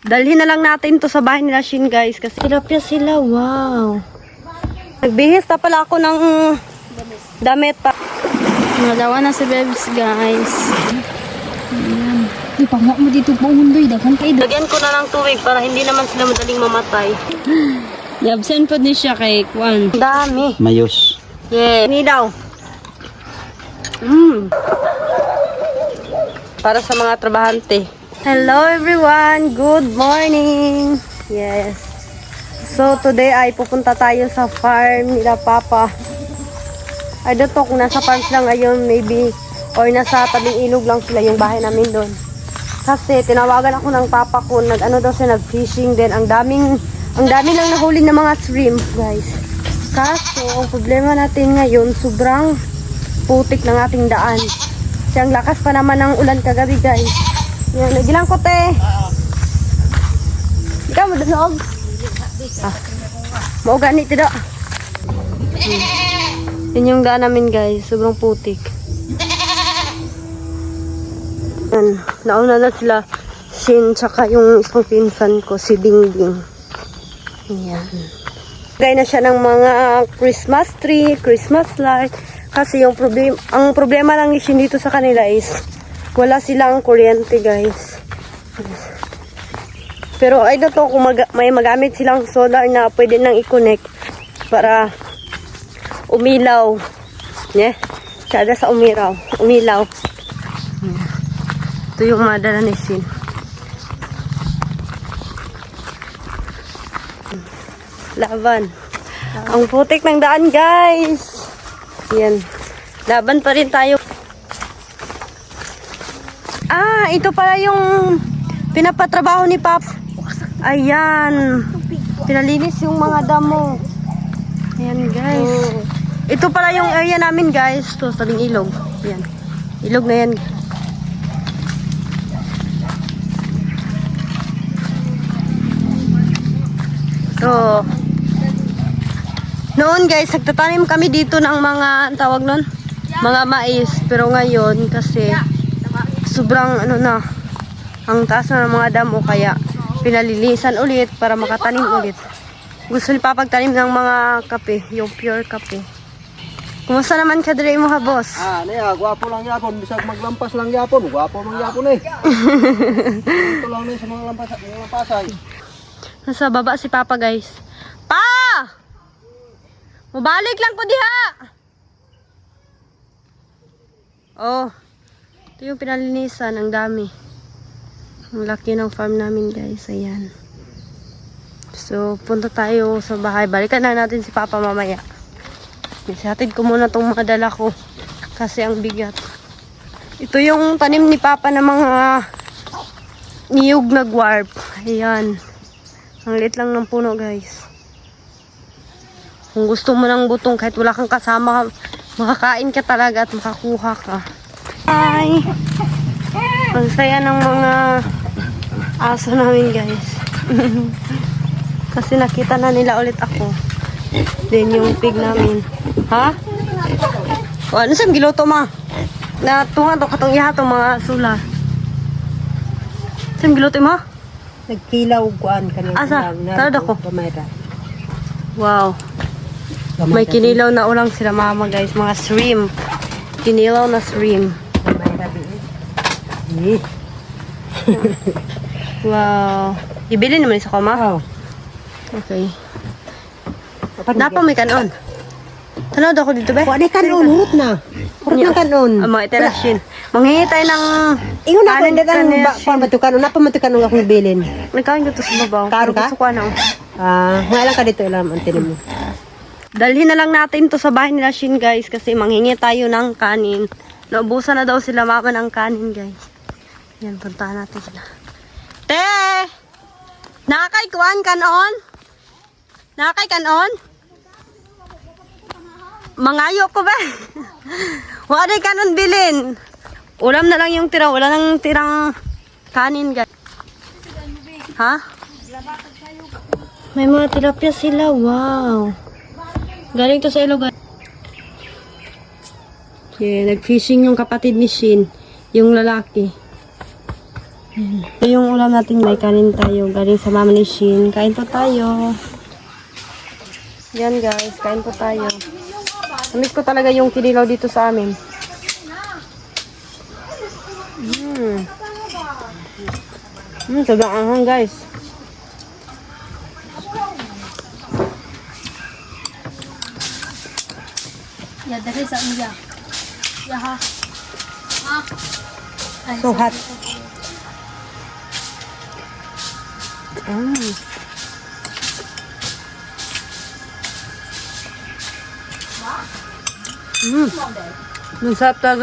Dalhin na lang natin to sa bahay nila Shin guys. Kasi tilapia sila. Wow. Nagbihis na pala ako ng damit pa. Nadawa na si Bebs guys. Ayan. Di pa mo dito po hundoy. Dagan kayo. Lagyan ko na lang tubig para hindi naman sila madaling mamatay. Yabsen po din siya kay Kwan. Dami. Mayos. Yeah. Ini daw. Para sa mga trabahante. Hello everyone. Good morning. Yes. So today ay pupunta tayo sa farm nila Papa. I don't know kung nasa farm sila ngayon maybe or nasa tabing ilog lang sila yung bahay namin doon. Kasi tinawagan ako ng papa ko, nag-ano daw siya, nag-fishing din. Ang dami lang nahuli ng mga shrimp, guys. Kaso, ang problema natin ngayon, sobrang putik ng ating daan. Kasi ang lakas pa naman ng ulan kagabi, guys. Yan, nagilang ko, te. Ikaw, madanog? Maugani, tidak. Yan yung daan namin, guys. Sobrang putik. Yan, nauna na sila Shin tsaka yung isang pinsan ko si Dingging. Yan. Gaya na siya ng mga Christmas tree, Christmas light. Kasi yung ang problema lang ni Shin dito sa kanila is wala silang kuryente guys. Pero I don't know kung may magamit silang solar na pwede nang i-connect para umilaw. Yeah. Sada sa umilaw. Ito yung madala ni Shin. Laban. Ang putik ng daan, guys. Yan. Laban pa rin tayo. Ah, ito pala yung pinapatrabaho ni Pap. Ayan. Pinalinis yung mga damo. Ayan, guys. Ito pala yung area namin, guys. Ito, tabing ilog. Ayan. Ilog na yan. So, noon guys, nagtatanim kami dito ng mga, tawag nun, mga mais. Pero ngayon, kasi sobrang ang taas na ng mga damo, kaya pinalilisan ulit para makatanim ulit. Gusto ni papagtanim ng mga kape, yung pure kape. Kumusta naman ka dire mo ha, boss? Niya, gwapo lang yapon. Bisag maglampas lang yapon. Gwapo mang yapon eh. Ito lang sa mga lampasay. Nasa baba si Papa guys. Pa! Mabalik lang po diha! Oh. Ito yung pinalinisan. Ang dami. Ang laki ng farm namin guys. Ayan. So, punta tayo sa bahay. Balikan na natin si Papa mamaya. Hatid ko muna itong mga dala ko. Kasi ang bigat. Ito yung tanim ni Papa ng mga niyog na guarp. Ayan. Ang liit lang ng puno guys. Kung gusto mo ng butong kahit wala kang kasama, makakain ka talaga at makakuha ka. Hi! Ang saya ng mga aso namin guys. Kasi nakita na nila ulit ako. Then yung pig namin. Ha? O ano siyang giloto ma? Natunga to katong iha itong mga sula. Siyang giloto ma? Nagkilaw kuan kanina. Asa? Tarad ako. Kamera. Wow. May kinilaw na ulang sila mama guys. Mga shrimp. Kinilaw na shrimp. Kamera bi. Wow. Ibili naman sa kama? Oh. Okay. Napa may kanon. Tanaw daw ko dito ba? Wa ni kanon hurot na. Hurot na kanon. Mga iterasyon. Manghingi tayo ng Ingon ako kanin dagang kuan batukan na pamatukan akong bilin. nagkain ko to sa babaw. Karo ka? Gusto ko ano. Ngayon ka dito ilam antin mo. Dalhin na lang natin to sa bahay nila Shin guys. Kasi manghingi tayo ng kanin. Naubusan na daw sila mama ng kanin guys. Yan, puntahan natin sila. Te! Nakakay kuan kanon? Nakakay kanon? Mangayo ko ba? Wala kanon bilin. Ulam na lang yung tira. Wala nang tirang kanin guys. Ha? May mga tilapia sila. Wow. Galing to sa ilog. Yeah, nag-fishing yung kapatid ni Shin. Yung lalaki. Ito yung ulam natin, may kanin tayo. Galing sa mama ni Shin. Kain po tayo. Yan guys, kain po tayo. Namiss ko talaga yung kinilaw dito sa amin. Sobrang anghang guys. Ya, dari sa iya. Ya ha. Ha. Ay, So hot.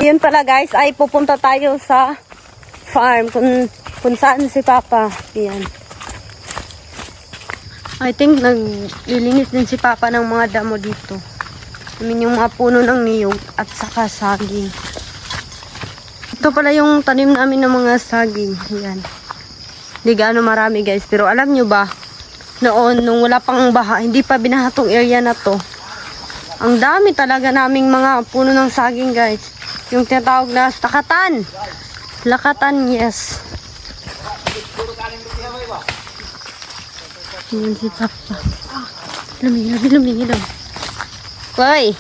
Yun pala guys, ay pupunta tayo sa farm kung saan si Papa. Yan. I think naglilinis din si Papa ng mga damo dito. I mean yung mga puno ng niyog at saka saging. Ito pala yung tanim namin ng mga saging. Yan. Hindi gaano marami guys. Pero alam nyo ba, noon nung wala pang baha, hindi pa binahatong area na to. Ang dami talaga naming mga puno ng saging guys. Yung tinatawag na lakatan. Lakatan, yes. Yan si Papa. Lumingilaw. Hoy!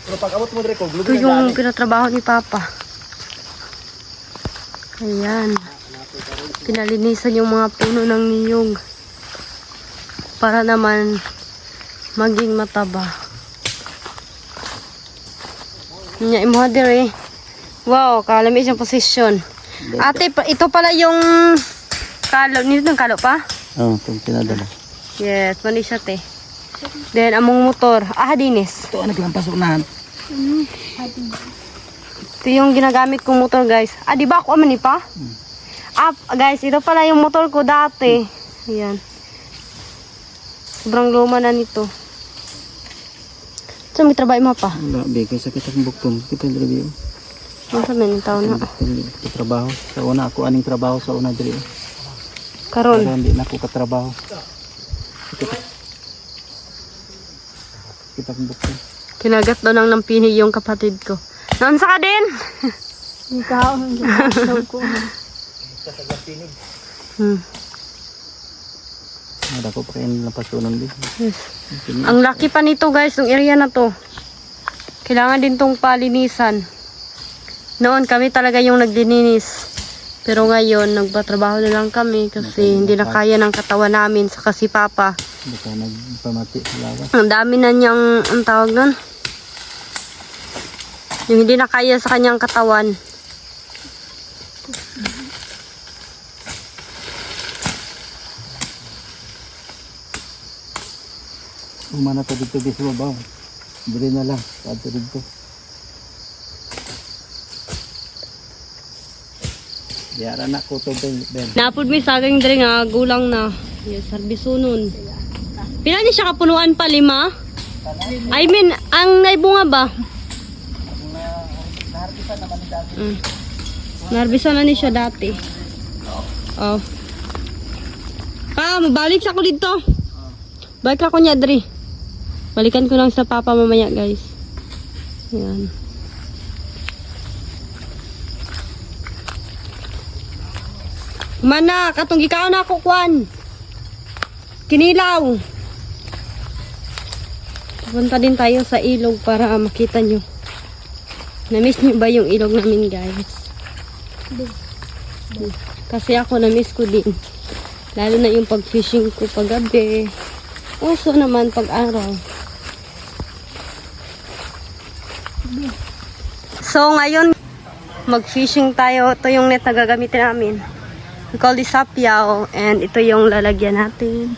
Pero pag abot mo dire ko, Ito yung pinatrabaho ni Papa. Ayan. Pinalinisan yung mga puno ng niyog. Para naman maging mataba. Nya imuha dire. Wow, kalami siyang posisyon. Ate, ito pala yung kalo. Nito ng kalo pa? Oo, itong pinadala. Yes, mali siya te. Then, among motor. Dinis. Ito ang naglampas unahan. Ito yung ginagamit kong motor, guys. Di ba ako aman ni pa? Guys, ito pala yung motor ko dati. Ayan. Sobrang luma na nito. So, may trabaho mo pa? Wala, bigay sa kitang buktong. Kita yung review. Ano sa may taon na? Ito trabaho. Sa una, ako aning trabaho sa una dire. Karon. Pero hindi na ako katrabaho. Kitang buktong. Kinagat daw ng pini yung kapatid ko. Naunsa ka din? ikaw ang ginagawa ko. Ada ko pa rin napasunan din. Yes. Ang laki pa nito guys, yung area na to. Kailangan din tong palinisan. Noon kami talaga yung naglininis. Pero ngayon, nagpatrabaho na lang kami kasi hindi na kaya ng katawan namin sa kasi Papa. Baka nagpamati sa lawas. Ang dami na niyang, ang tawag nun? Yung hindi na kaya sa kanyang katawan. Umana to dito sa babaw. Dili na lang. Sabi dito. Yara na ko to Ben. Napod may saging diri nga gulang na. Yes, sarbisunon. Pila ni siya kapunuan pa 5? I mean, ang naibunga ba? Narbisan na ni siya dati. Oh. Mabalik sa ko dito. Balik ako niya diri. Balikan ko lang sa Papa mamaya, guys. Ayan. Mana, katong gikaon na ako kwan. Kinilaw. Punta din tayo sa ilog para makita nyo. Na-miss nyo ba yung ilog namin, guys? Kasi ako na-miss ko din. Lalo na yung pag-fishing ko pag-gabi. Also naman pag-araw. So ngayon, mag-fishing tayo. Ito yung net na gagamitin namin. We call this sapyaw. And ito yung lalagyan natin.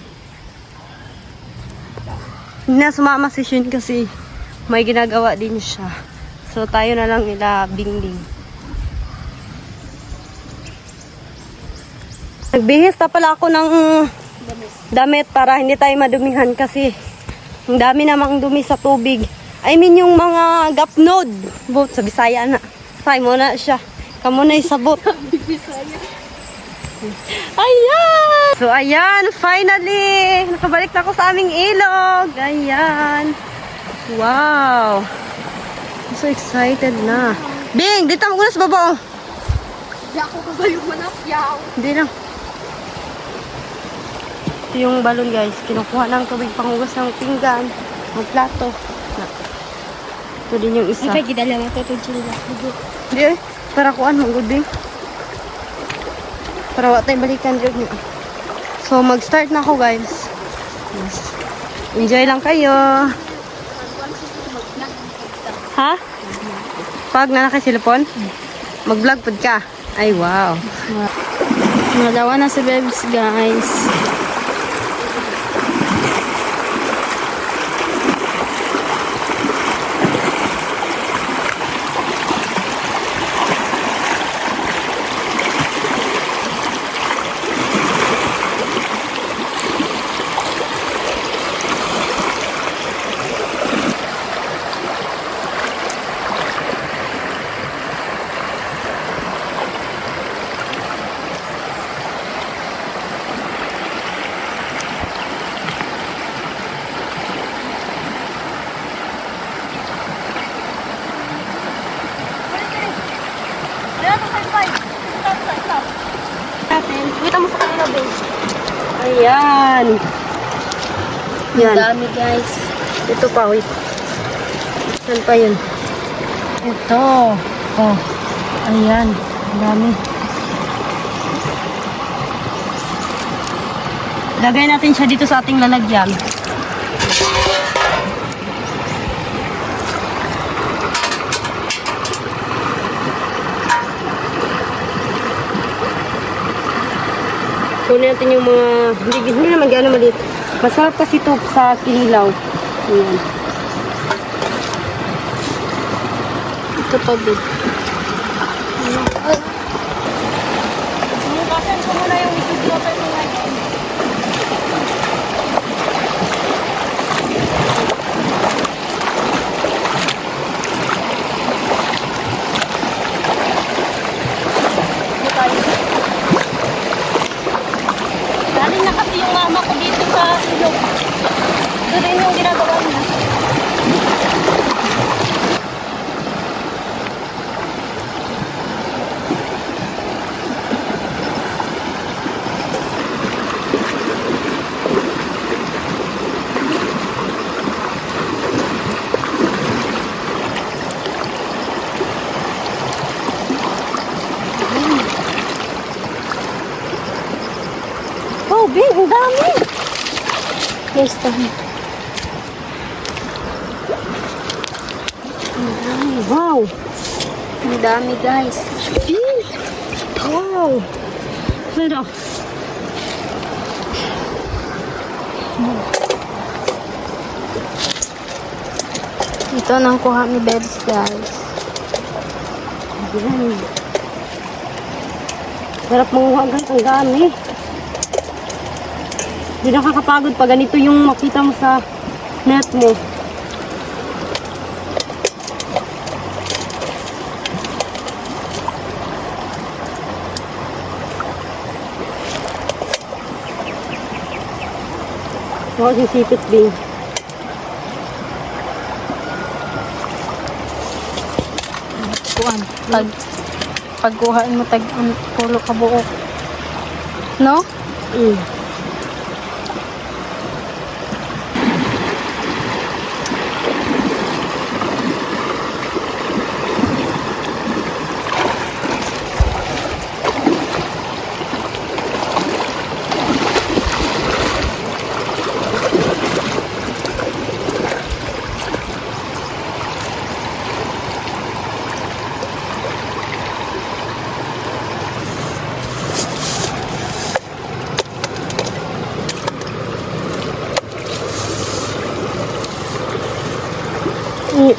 Hindi na sumama si Shin kasi may ginagawa din siya. So tayo na lang nila bingling. Nagbihis na pala ako ng damit para hindi tayo madumihan kasi ang dami namang dumi sa tubig. I mean yung mga gapnod. Boat sa Bisaya na. Try mo na siya. Kamu na isabot. Ayan! So ayan, finally! Nakabalik na ako sa aming ilog. Ayan. Wow! so excited na. Bing, dito mo sa baba, oh. Di ako kabayong manap, yaw. Hindi na. Ito yung balon, guys. Kinukuha ng tubig panghugas ng pinggan, ng plato. Na. Ito din yung isa. Ay, gidala mo ito, Chila. Hindi eh. Para kuan mo, good Bing. Para wala tayong balikan dyan. So, mag-start na ako, guys. Yes. Enjoy lang kayo. Ha? Pag na nakasilipon? Mag-vlog pod ka? Ay, wow. Nalawa na si Bebs, guys. Kita mo sa kanila, babe. Ayan. Yan. Dami, guys. Ito pa, wait. Saan pa yun? Ito. Oh. Ayan. Ang dami. Lagay natin siya dito sa ating lalagyan. Kunin natin yung mga, hindi naman gano'n maliit. Masarap kasi ito sa kinilaw. Ayan. Ito pa, babe. Sumukasan ko muna yung YouTube water ko ngayon. Galing na kasi yung mama ko dito sa ilog. Ito rin yung ginagawa niya. Oh, Bing, ang dami! Guys, dami. Ang dami, wow! Ang dami, guys. Bing! Wow! Pero, Ito nang kuha ni Bebs, guys. ayan. Sarap manguha, guys, ang dami. Hindi nakakapagod pag ganito yung makita mo sa net mo. Wow, sisipit din. Kuan. Pagkuhain mo tag pulo ka buok. No? Mm.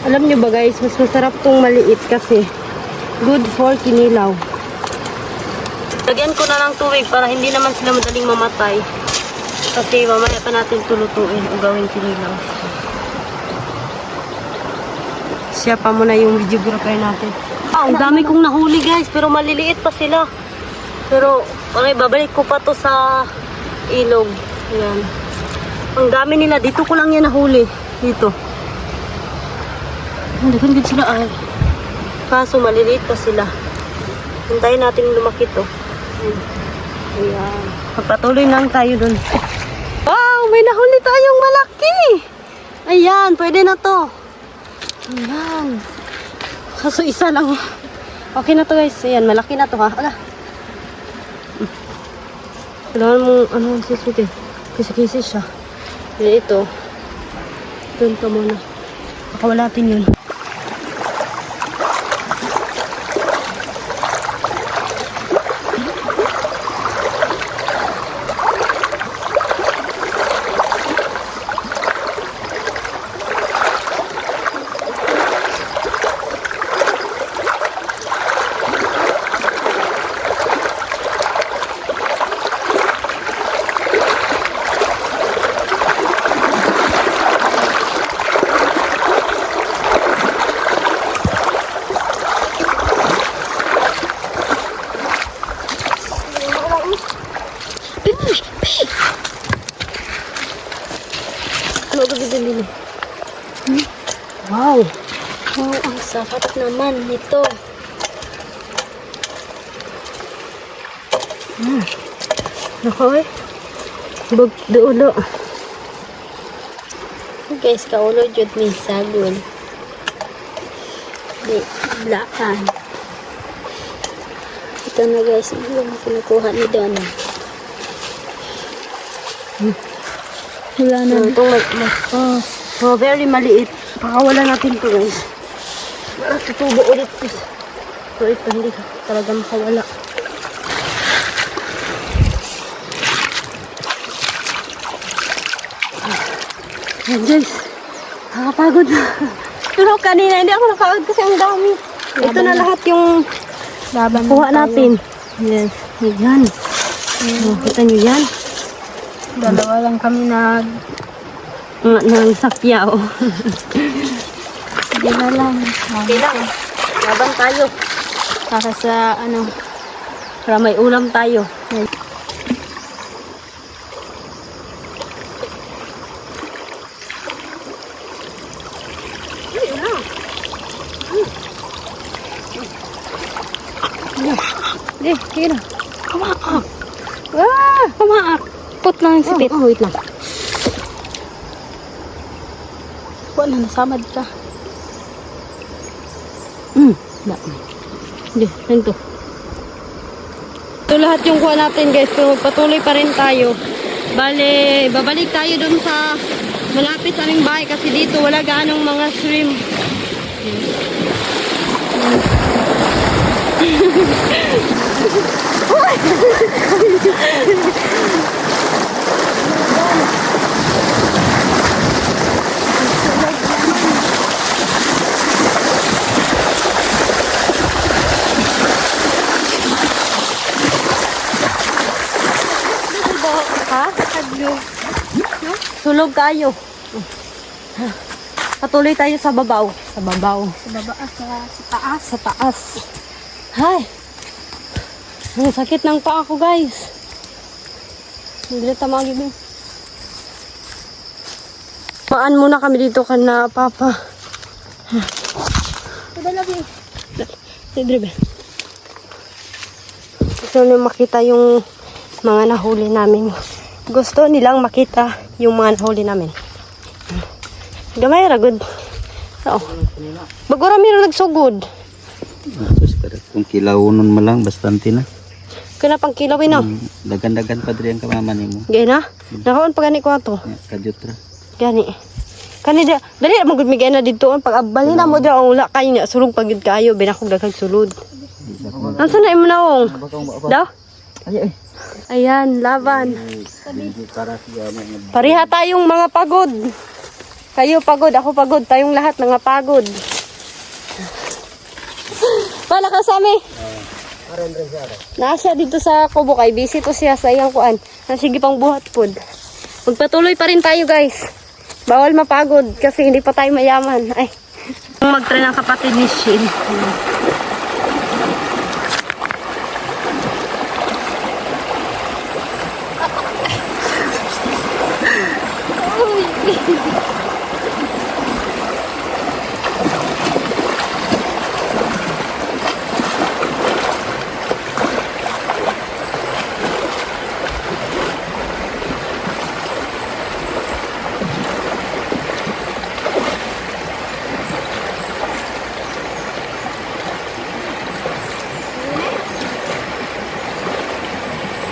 Alam nyo ba guys, mas masarap tong maliit kasi good for kinilaw. Lagyan ko na ng tubig para hindi naman sila madaling mamatay. Kasi mamaya pa natin tulutuin o gawin kinilaw. Siya pa muna yung videographer natin. Ang dami kong nahuli guys, pero maliliit pa sila. Pero okay, babalik ko pa to sa ilog. Ayan. Ang dami nila, dito ko lang yan nahuli. Dito. Dagan gud sila ay. Kaso maliliit pa sila. Hintayin natin lumaki to. Ayan. Pagpatuloy lang tayo dun. Wow! May nahuli tayong malaki! Ayan, pwede na to. Ayan. Kaso isa lang. Okay na to guys. Ayan, malaki na to ha. Ala. Kailangan mong ano sisuti. Kisi-kisi siya. Ayan ito. Doon ka muna. Pakawalatin yun. Ano ba bibili? Wow! Wow, ang sarap naman nito. Naku eh. Bug dulo. Guys, kaulo jud ni sagol. Di blaan. Ito na guys, yung kinukuha ni Donna. Wala na. Itong very maliit. Pakawala natin to guys. Para tutubo ulit. So ito hindi ka talaga makawala. Ayan guys. Nakakapagod na. Pero kanina hindi ako nakakapagod kasi ang dami. Ito na lahat yung Laban kuha natin. Yes. Ayan. Kita nyo yan. Dalawa lang kami Nang sakyaw. Sige na lang. Okay lang. Laban tayo. Para sa ano. Para may ulam tayo. Hindi, kira. Kumaak. Ah, kumaak. Put lang yung sipit. Wait lang. Wala, nasamad ka. Hindi, ganito. Ito lahat yung kuha natin guys. Pero patuloy pa rin tayo. Bale, babalik tayo dun sa malapit sa aming bahay. Kasi dito wala ganong mga shrimp. Ha? Sulog kayo. Patuloy tayo sa babaw. Sa babaw. Sa baba, sa taas. Sa taas. Hay. Ang sakit ng paa ko, guys. Hindi na tamagi mo. Paan muna kami dito kana papa. Ito lagi. Sidre. Gusto nyo makita yung mga nahuli namin. Gusto nilang makita yung mga nahuli namin. Gamay ra good. Oo. Bagura miro nagsugod. Kung kilawunon mo lang, bastante na. Kana pang kilawin no. Dagan-dagan pa diri ang kamama nimo. Gay na. Nakaon pa gani ko ato. Kajutra. Gani. Kani dali mo gud migay na dito pag abali na mo dira wala kay nya sulog pagid kayo binakog daghang sulod. Ansa na imo naong? Daw? Ayan, laban. Pariha tayong mga pagod. Kayo pagod, ako pagod, tayong lahat mga pagod. Wala ka sa amin. Nasa dito sa kubo kay busy to siya sa iyang kuan. Sige pang buhat pod. Magpatuloy pa rin tayo guys. Bawal mapagod kasi hindi pa tayo mayaman. Ay. Mag-try ng kapatid ni Shin.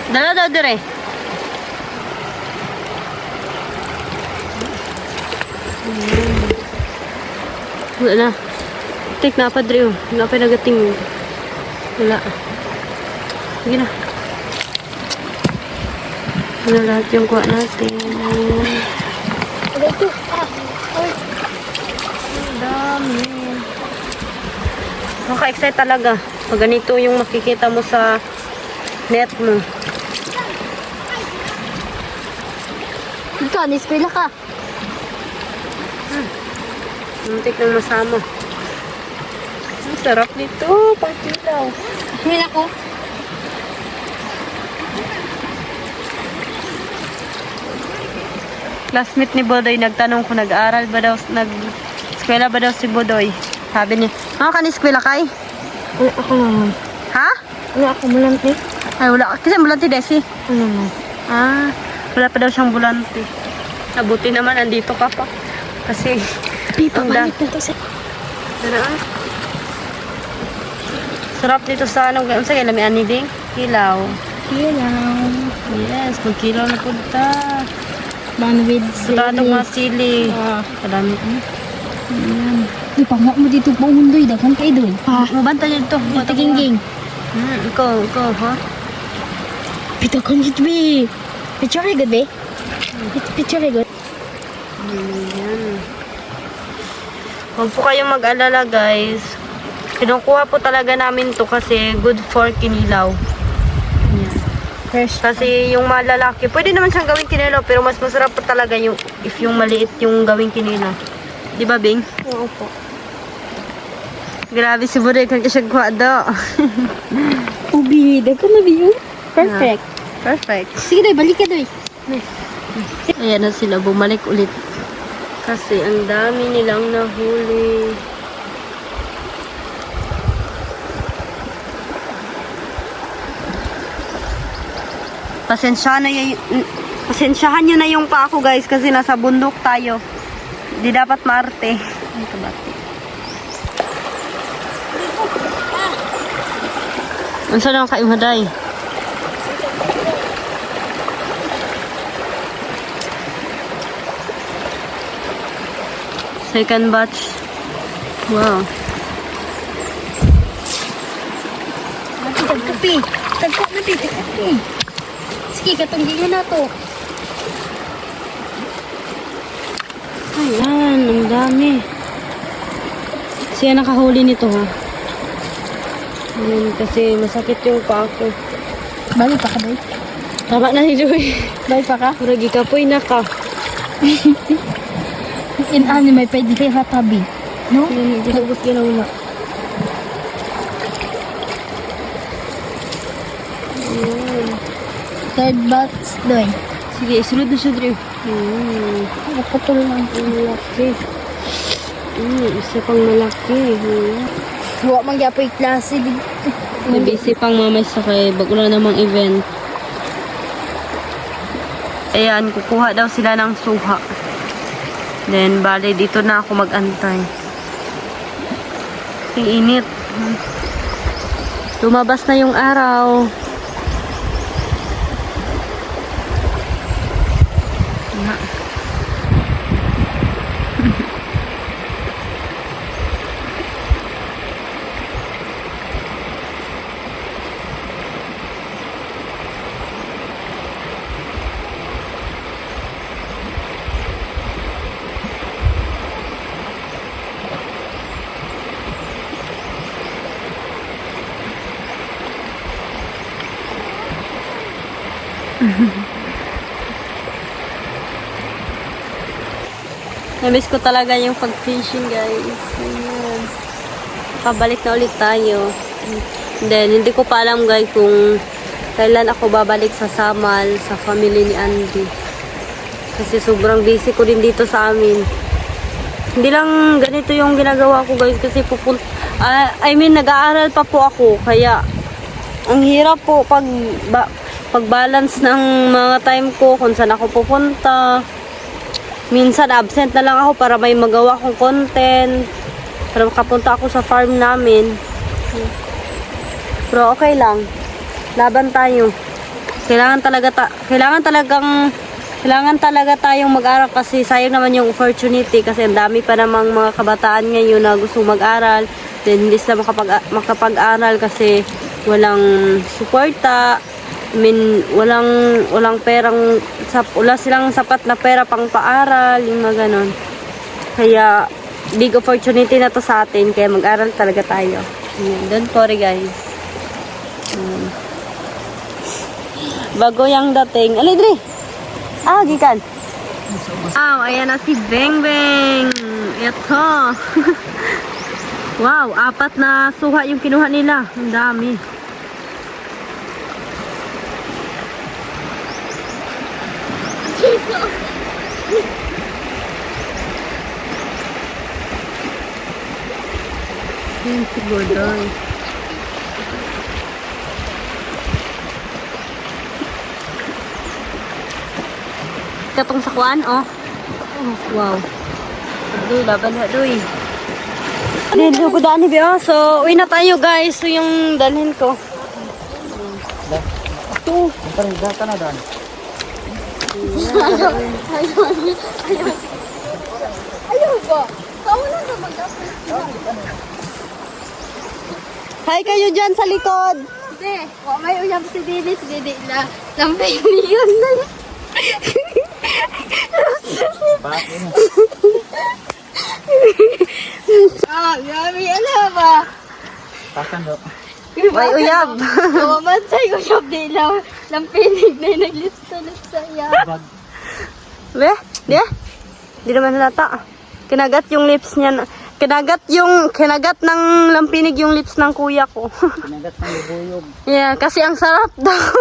Dala daw dire. Wala na. Tik na pa dire. Wala pa nagating. Wala. Sige na. Wala lahat yung kuha natin. Ayan. Ito. Ang dami. Maka-excite talaga. Pag ganito yung makikita mo sa net mo. Ikaw, niskwela ka. Muntik nang masama. Ang sarap nito. Pagkilaw. Kuhin ako. Classmate ni Bodoy nagtanong kung nag-aral ba daw, nag-eskwela ba daw si Bodoy. Sabi niya, ka ni-eskwela kay? Ako naman. Ha? Wala ako mulante. Ay, wala. Kasi bulante, Desi. Ano naman? Ah, wala pa daw siyang bulante. Nabuti naman, andito ka pa. Kasi, ang Papalit na to sa... sarap dito sa ano, sa kailan may ding kilaw. Kilaw. Yes, magkilaw na punta. Man with Punta mga sili. Kadami. Ayan. Di, pangwa mo dito po hundoy. Dagan kayo doy. Mabanta niyo ito. Ito gingging. Ikaw, ha? Pito kong hit, be. Picture ay good, be. Picture ay good. Ayan. Huwag po kayong mag-alala, guys. Kinukuha po talaga namin to kasi good for kinilaw. Ayan. Fresh. Kasi yung malalaki, pwede naman siyang gawing kinilaw, pero mas masarap po talaga yung if yung maliit yung gawing kinilaw. Di ba, Bing? Oo po. Grabe si Buday, kaya siya kuha daw. Ubi, dagan na biyo. Perfect. Perfect. Sige, doy. Balik ka, doy. Ayan na sila, bumalik ulit. Kasi ang dami nilang nahuli. Pasensyahan nyo na yung pa ako, guys, kasi nasa bundok tayo. Di dapat maarte. Ay, kabati. Ang saan ang kaimaday? Second batch. Wow. Tagkapi. Tagkap na dito. Sige, katunggingan na to. Ayan, ang dami. Siya nakahuli nito, ha? Ayan, kasi masakit yung paa ko. Balik pa ka, doy. Tama na ni Joy. Balik pa ka. Muragi ka po, ka. In may pwede kayo hatabi. No? Ayan, hindi sabot yun ang uma. Ayan. Third batch, doy. Sige, isunod na siya, Drew. Naputol lang. Ang malaki. Isa pang malaki. Huwag mangyapoy klase. Nabisi pang mamay sa kay bago na namang event. Ayan, kukuha daw sila ng suha. Then, bale, dito na ako mag-antay. Ang init. Lumabas na yung araw. Namiss ko talaga yung pag-fishing, guys. Ayan. Nakabalik na ulit tayo. Then, hindi ko pa alam, guys, kung kailan ako babalik sa Samal, sa family ni Andy. Kasi sobrang busy ko din dito sa amin. Hindi lang ganito yung ginagawa ko, guys, kasi nag-aaral pa po ako. Kaya, ang hirap po pag-balance ng mga time ko, kung saan ako pupunta. Minsan absent na lang ako para may magawa kong content. Para makapunta ako sa farm namin. Pero okay lang. Laban tayo. kailangan talaga tayong mag-aral kasi sayang naman yung opportunity kasi ang dami pa namang mga kabataan ngayon na gusto mag-aral, then hindi sila makapag-aral kasi walang suporta. I mean, walang perang, wala silang sapat na pera pang paaral, yung mga ganon. Kaya, big opportunity na to sa atin, kaya mag-aral talaga tayo. Ayan, don't worry guys. Bago yung dating. Alidri! Gikan. Wow, ayan na si Beng Beng. Ito. Wow, 4 na suha yung kinuha nila. Ang dami. Thank you, Gordon. Katong sakuan, oh. Wow. Doy, laban na, doy. Dito ko daan ni Bea. So, uwi na tayo, guys. So, yung dalhin ko. Ito. Parang data na dan. Ayaw ba? Kaulan na mag-apply. Hi kayo dyan sa likod. Hindi. May uyam si Dilis. Hindi na. Lampay yun na. Yami, ano ba? Pasan do. May uyab. Mamatay ko siya din. Lampinig na yung naglips sa iya. Be? Di? Di naman halata. Kinagat yung lips niya. Kinagat ng lampinig yung lips ng kuya ko. Kinagat ng bubuyog. Yeah, kasi ang sarap daw.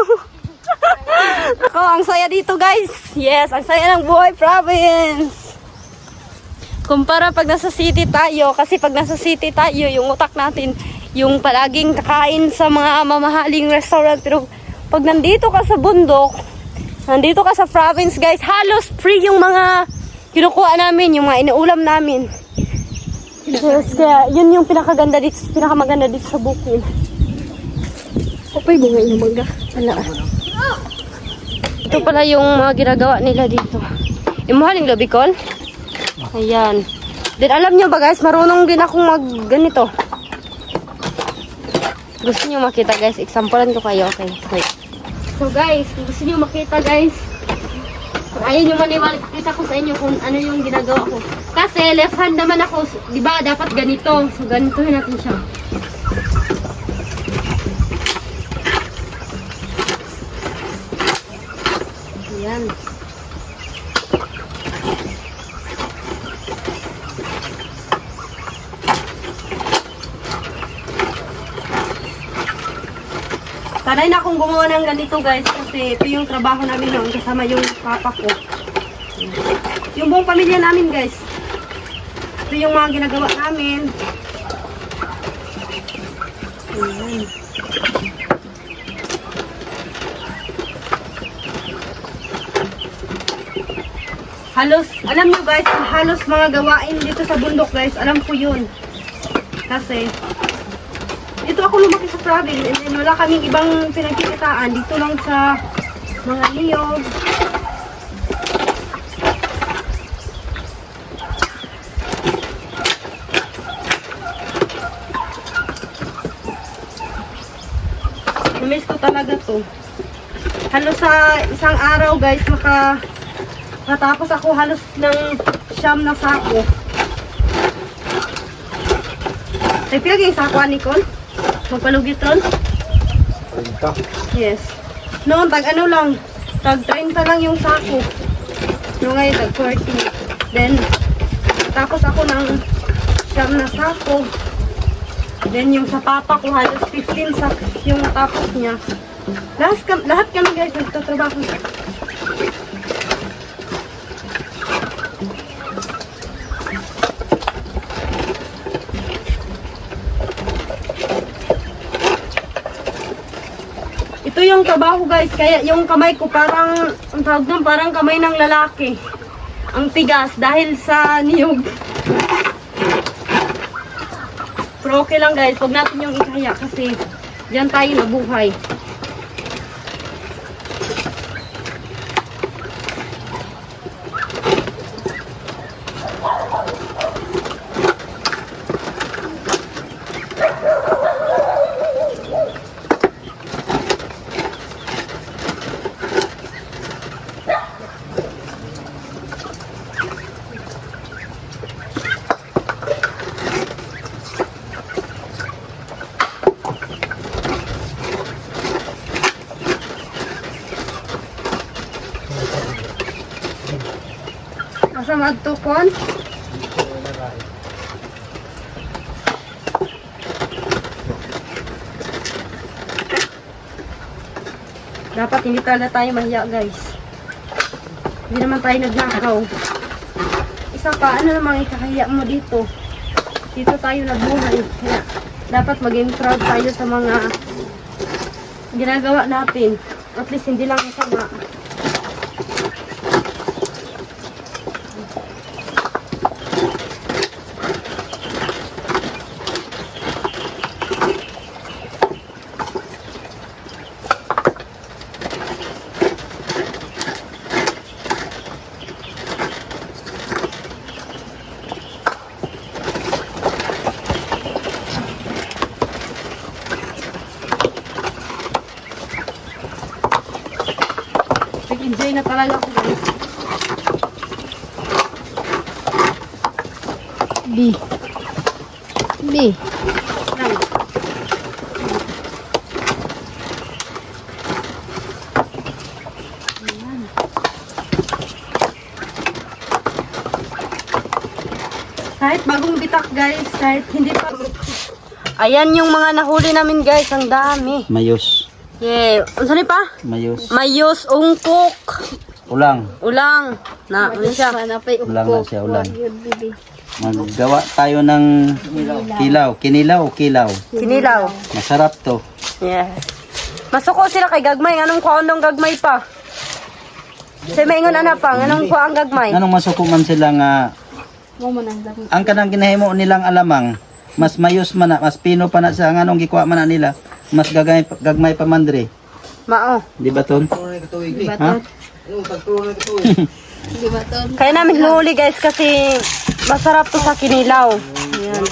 Ako, ang saya dito guys. Yes, ang saya ng buhay province. Kumpara pag nasa city tayo, kasi pag nasa city tayo, yung utak natin, yung palaging kakain sa mga mamahaling restaurant. Pero pag nandito ka sa bundok, nandito ka sa province guys, halos free yung mga kinukuha namin, yung mga inuulam namin. Yes, kaya yun yung pinakamaganda dito sa bukid. Kapay bunga yung mangga. Wala. Ito pala yung mga ginagawa nila dito. Imuhaling labikol. Ayan. Then alam nyo ba guys, marunong din akong mag ganito. Gusto nyo makita guys, examplean ko kayo. Okay. Wait. So guys, kung gusto nyo makita guys, kung ayaw nyo maniwala, kita ko sa inyo kung ano yung ginagawa ko. Kasi left hand naman ako, di ba dapat ganito. So ganitohin natin siya. Ayan. Sanay na akong gumawa ng ganito guys kasi ito yung trabaho namin noon kasama yung papa ko. Yung buong pamilya namin guys. Ito yung mga ginagawa namin. Ayan. Halos, alam nyo guys, halos mga gawain dito sa bundok guys, alam ko yun. Kasi dito ako lumaki sa province and then wala kaming ibang pinagkikitaan dito lang sa mga niyog. Namiss ko talaga to. Halos sa isang araw guys, makatapos ako halos ng 9 na sako. Ay, pinaging sako ni Con? Magpalugit ron? 30. Yes. Noon, tag ano lang, tag 30 lang yung sako. Noong ngayon, tag 40. Then, tapos ako ng 9 na sako. Then, yung sa papa ko, halos 15 sacks yung tapos niya. Lahat kami guys, nagtatrabaho. Ito yung trabaho guys, kaya yung kamay ko parang, ang tawag doon, parang kamay ng lalaki. Ang tigas dahil sa niyog. Pero okay lang guys, huwag natin yung ikaya kasi diyan tayo nabuhay. Asa magtukon? Dapat hindi talaga tayo mahiya, guys. Hindi naman tayo nagnakaw. Isa pa, ano namang ikakahiya mo dito? Dito tayo nabuhay. Kaya, dapat maging proud tayo sa mga ginagawa natin. At least, hindi lang masama. Nag-enjoy na talaga ako, guys. B. Lang. Kahit bagong bitak, guys, kahit hindi pa. Ayan yung mga nahuli namin, guys. Ang dami. Mayos. Yeah. Ano pa? Mayos. Mayos, ungkok, Ulang. ulang. Na, ano siya? Ulang na siya, ulang. Maggawa tayo ng kilaw. Kinilaw o kilaw. Kinilaw. Masarap to. Yeah. Masuko sila kay gagmay. Anong kuha ng gagmay pa? Sa maingon ana pa. Anong kuha ang gagmay? Anong masukuman sila nga Mo man ang dami. ang kanang ginahimo nilang alamang mas mayos man na, mas pino pa na sa nganong gikuha man na nila, mas gagmay pa man dre. Mao. Di ba ton? Ha? Di ba to? Kaya namin huli, guys, kasi masarap to sa kinilaw. Ayan.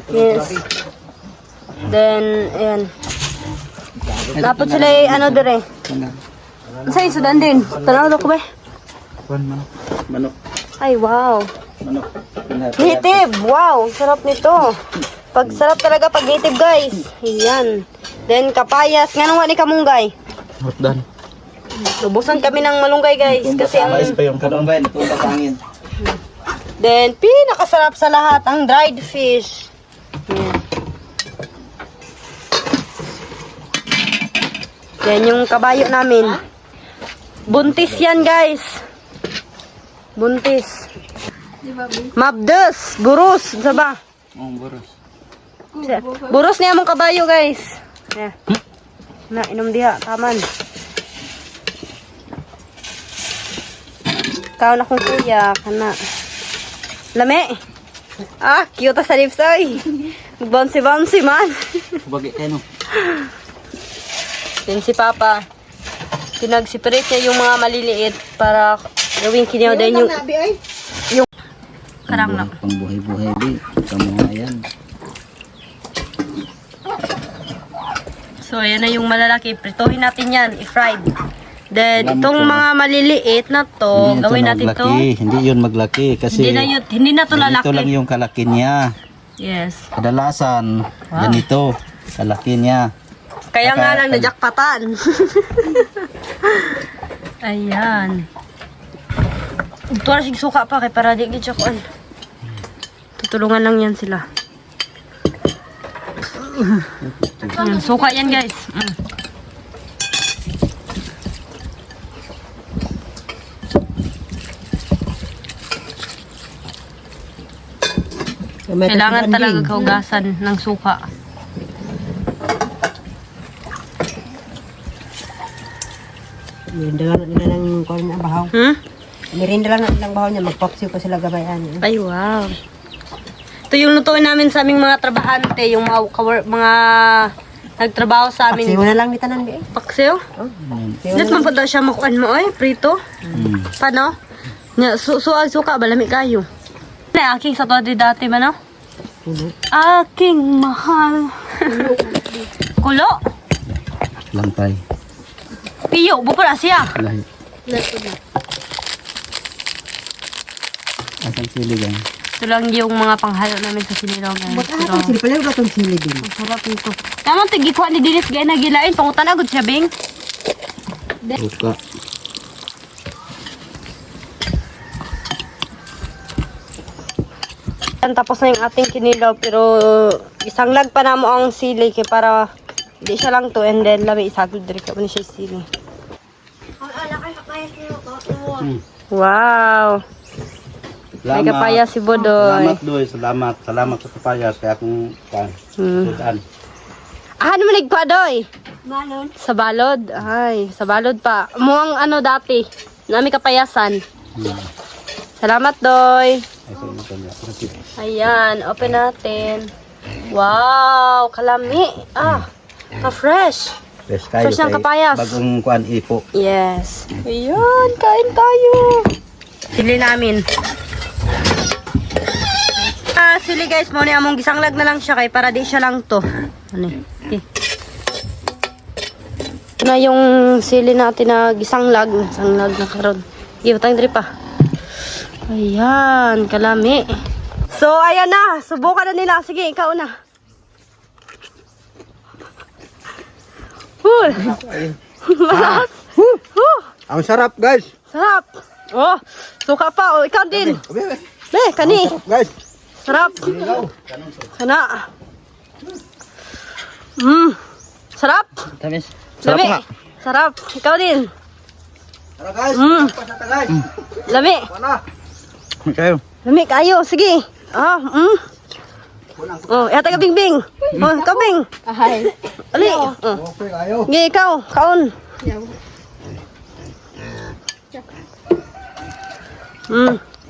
Yes. Then, ayan. Dapat sila ano dire. Sa isudan din. Tanaw ko ba? Manok. Ay, wow. Manok. Native! Wow! Sarap nito. Pag sarap talaga pag native, guys. Ayan. Then, kapayas. Nga nung ni kamunggay. Hotdan. Lubusan kami ng malunggay, guys. Kasi ang... pa yung kamunggay, natulak hangin. Then, pinakasarap sa lahat, ang dried fish. Ayan. Yan yung kabayo namin. Buntis yan, guys. Buntis. Di ba, B? Mabdes. Burus. Saba. Boros. Burus niya mong kabayo, guys. Yeah. Na, inom diha. Taman. Ikaw na kong kuya. Kana. Lame. Ah, cute sa lips, oy. Bouncy-bouncy man. Bagay kayo no. Yan si Papa. Pinag-separate niya yung mga maliliit para gawing kiniyaw din yung karang na. Pang buhay-buhay di. Kamuhayan. So, ayan na yung malalaki. Prituhin natin yan. I-fried. Then, Alam itong ko. mga maliliit na to, Hindi gawin ito natin to. maglaki. Hindi yun maglaki kasi Hindi na to ganito lang lalaki. yung kalaki niya. Yes. Kadalasan, ganito. Kalaki niya. Kaya nga lang Kaka- najakpatan. Ayan. Tuwara sig suka pa kay para di gid siya kuan. Tutulungan lang yan sila. Suka yan, guys. Kailangan talaga kaugasan ng suka. Merinda lang nila ng kuwan na bahaw. Merinda lang nilang bahaw niya. Magpaksiw pa sila gabayan. Ay, wow. Ito yung lutuin namin sa aming mga trabahante, yung mga nagtrabaho sa amin. Paksiw na lang ni tanan di. Paksiw? Net man po daw siya makuan mo, ay, prito. Paano? Nya, suag suka, balami kayo. Na, aking sa to dati man, no? Aking mahal. Kulo? Lantay. Piyo, bukura siya. Lahi. Asang siligan. Ito lang yung mga panghalo namin sa sinilaw ngayon. Ba't atong sili? Pala ba itong sili din? Sarap nito. Tama, tigikuha ni Dinis gaya na gilain. Pangutan agad siya, Bing. Suka. Tapos na yung ating kinilaw pero isang lag pa na mo ang sili kay para di siya lang to and then lami isagod diri ka ni siya sili. Wow. May kapaya si Bodoy. Salamat Doy, salamat. Salamat sa kapaya kaya akong sudan. Ano man nagpa Doy? Balod. Sa balod? Ay, sa balod pa. Muang ano dati, nami kapayasan. Salamat Doy. Ayan, open natin. Wow, kalami. Ka-fresh. Fresh ng kapayas. Bagong kuan ipo. Yes. Ayan, kain tayo. Sili namin. Sili guys, mo ni among gisanglag na lang siya kay para di siya lang to. Ano okay. Ito na yung sili natin na gisanglag na karon. Iutang diri pa. Ayan, kalami. So, ayan na. Subukan na nila. Sige, ikaw na. Malas. Ang sarap guys. Sarap. Oh, suka pa. Oh, ikaw din. Le, kani. Guys. Sarap. Kana. Sarap. Tamis. Lami. Sarap. Ikaw din. Tara guys. Guys. Lami. Kayo. Lami kayo. Sige. Oh, yata ka bingbing. Oh, ikaw bing. Ahay. Ali. Okay kayo. Sige, ikaw. Kaon.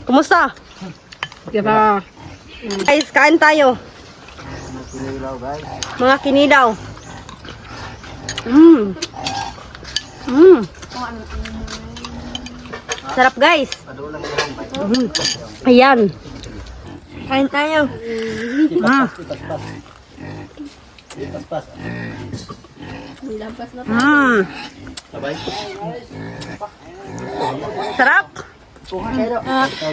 Kumusta? Diba? Guys, kain tayo. Mga kinilaw. Sarap guys. Ayan. Kain tayo. Sarap.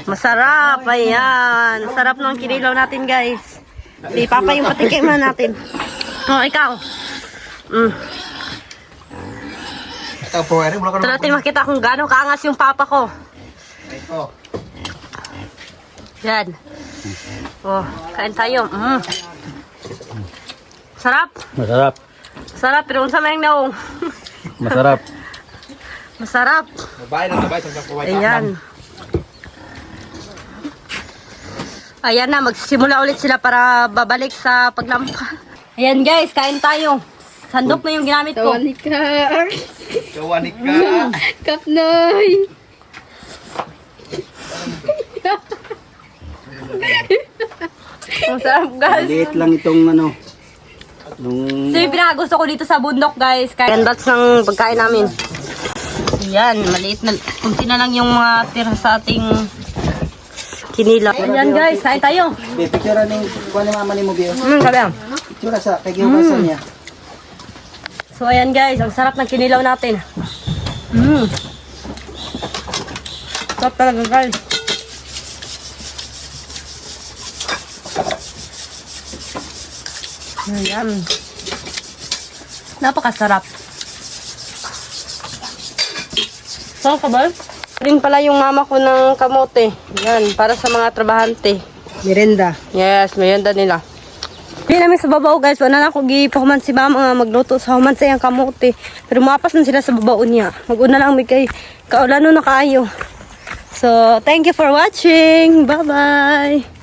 Masarap. Ayan. Sarap ng kinilaw natin guys. Di papa yung patikiman natin. Oh, ikaw. Ito po, Ito natin makita kung gaano kaangas yung papa ko. Yan. Oh, kain tayo. Sarap. Masarap. Sarap, pero unsa man yung naong. Masarap. Masarap. Ayan. Ayan na, magsisimula ulit sila para babalik sa paglampa. Ayan guys, kain tayo. Sandok na yung ginamit ko. Kawanik ka. Kawanik ka. Kapnoy. Masarap guys. Liit lang itong ano. Nung So yung pinakagusto ko dito sa bundok guys. Kaya that's ng pagkain namin. Ayan, maliit na. Kunti na lang yung mga tira sa ating kinilaw. Ayan guys, kain tayo. picture ning kuan ni mama ni mo biyo. Sabi. Picture sa kay gihugasan niya. So ayan guys, ang sarap ng kinilaw natin. Sarap talaga guys. Ayan. Napakasarap. Sarap ka ba? Rin pala yung mama ko ng kamote. Yan, para sa mga trabahante. Merenda. Yes, mayanda nila. Hindi namin sa babaw guys. Wala na ako gipahuman si mama nga magluto sa human sa iyang kamote. Pero mapas na sila sa babaw niya. Mag-una lang may kay kaulano na kaayo. So, thank you for watching. Bye-bye.